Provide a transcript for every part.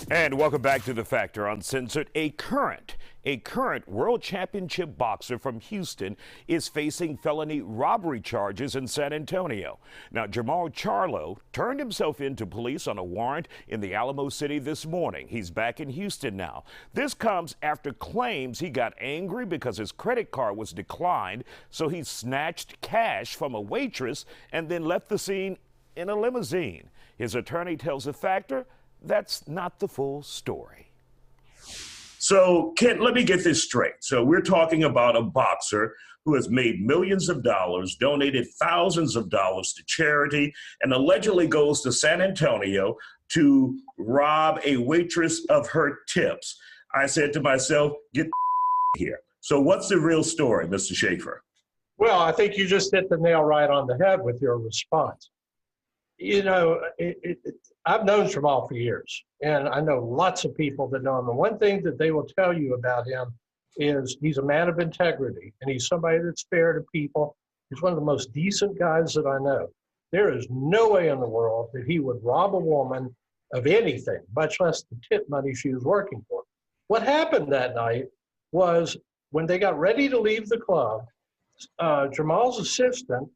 And welcome back to The Factor Uncensored. A current world championship boxer from Houston is facing felony robbery charges in San Antonio. Now, Jermall Charlo turned himself in to police on a warrant in the Alamo City this morning. He's back in Houston now. This comes after claims he got angry because his credit card was declined, so he snatched cash from a waitress and then left the scene in a limousine. His attorney tells The Factor that's not the full story. So, Kent, let me get this straight. So we're talking about a boxer who has made millions of dollars, donated thousands of dollars to charity, and allegedly goes to San Antonio to rob a waitress of her tips. I said to myself, get here. So what's the real story, Mr. Schaefer? Well, I think you just hit the nail right on the head with your response. You know, I've known Jermall for years, and I know lots of people that know him. And one thing that they will tell you about him is he's a man of integrity, and he's somebody that's fair to people. He's one of the most decent guys that I know. There is no way in the world that he would rob a woman of anything, much less the tip money she was working for. What happened that night was when they got ready to leave the club, Jermall's assistant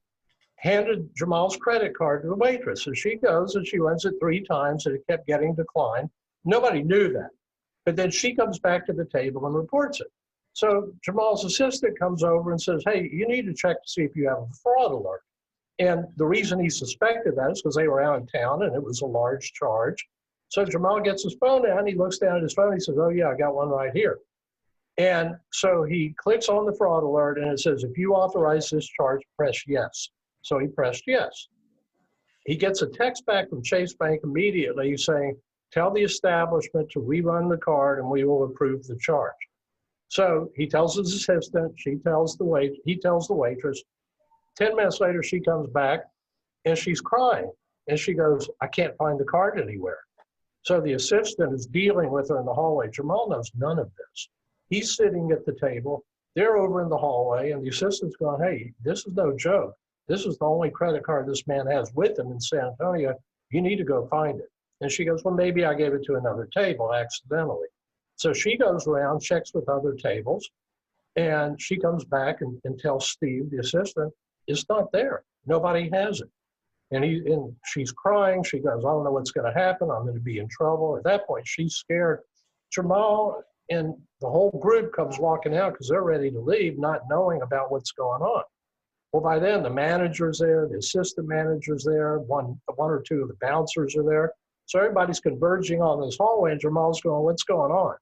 handed Jermall's credit card to the waitress. So she goes and she runs it 3 times and it kept getting declined. Nobody knew that. But then she comes back to the table and reports it. So Jermall's assistant comes over and says, hey, you need to check to see if you have a fraud alert. And the reason he suspected that is because they were out of town and it was a large charge. So Jermall gets his phone out, he looks down at his phone, he says, oh yeah, I got one right here. And so he clicks on the fraud alert and it says, if you authorize this charge, press yes. So he pressed yes. He gets a text back from Chase Bank immediately saying, tell the establishment to rerun the card and we will approve the charge. So he tells his assistant, he tells the waitress. 10 minutes later, she comes back and she's crying. And she goes, I can't find the card anywhere. So the assistant is dealing with her in the hallway. Jermall knows none of this. He's sitting at the table. They're over in the hallway and the assistant's going, hey, this is no joke. This is the only credit card this man has with him in San Antonio. You need to go find it. And she goes, well, maybe I gave it to another table accidentally. So she goes around, checks with other tables, and she comes back and tells Steve, the assistant, it's not there. Nobody has it. And she's crying. She goes, I don't know what's going to happen. I'm going to be in trouble. At that point, she's scared. Jermall and the whole group comes walking out because they're ready to leave, not knowing about what's going on. Well, by then, the manager's there, the assistant manager's there, one or two of the bouncers are there. So everybody's converging on this hallway, and Jermall's going, what's going on?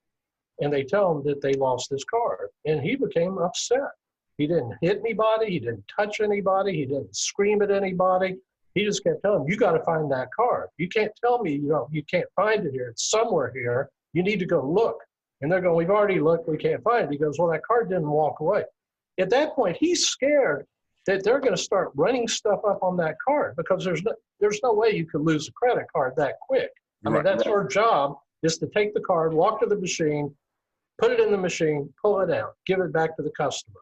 And they tell him that they lost his card. And he became upset. He didn't hit anybody. He didn't touch anybody. He didn't scream at anybody. He just kept telling them, you got to find that card. You can't tell me, you can't find it here. It's somewhere here. You need to go look. And they're going, we've already looked. We can't find it. He goes, well, that card didn't walk away. At that point, he's scared that they're going to start running stuff up on that card because there's no way you could lose a credit card that quick. I mean, that's her job is to take the card, walk to the machine, put it in the machine, pull it out, give it back to the customer,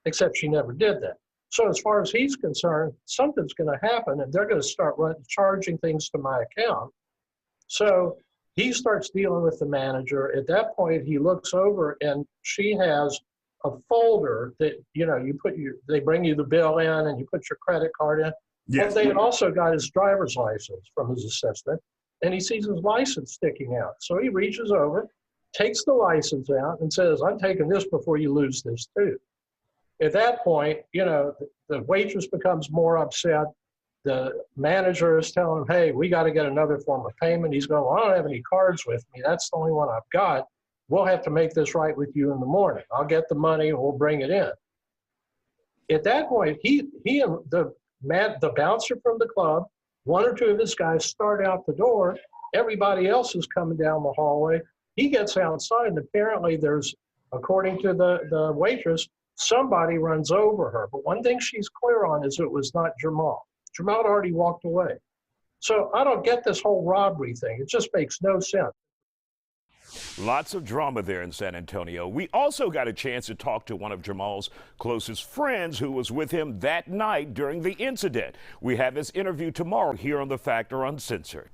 except she never did that. So as far as he's concerned, something's going to happen and they're going to start charging things to my account. So he starts dealing with the manager. At that point, he looks over and she has a folder that, they bring you the bill in and you put your credit card in. Yes. And they had also got his driver's license from his assistant and he sees his license sticking out. So he reaches over, takes the license out and says, I'm taking this before you lose this too. At that point, the waitress becomes more upset. The manager is telling him, hey, we got to get another form of payment. He's going, well, I don't have any cards with me. That's the only one I've got. We'll have to make this right with you in the morning. I'll get the money and we'll bring it in. At that point, he and the bouncer from the club, 1 or 2 of his guys start out the door. Everybody else is coming down the hallway. He gets outside and apparently there's, according to the waitress, somebody runs over her. But one thing she's clear on is it was not Jermall. Jermall had already walked away. So I don't get this whole robbery thing. It just makes no sense. Lots of drama there in San Antonio. We also got a chance to talk to one of Jermall's closest friends who was with him that night during the incident. We have his interview tomorrow here on The Factor Uncensored.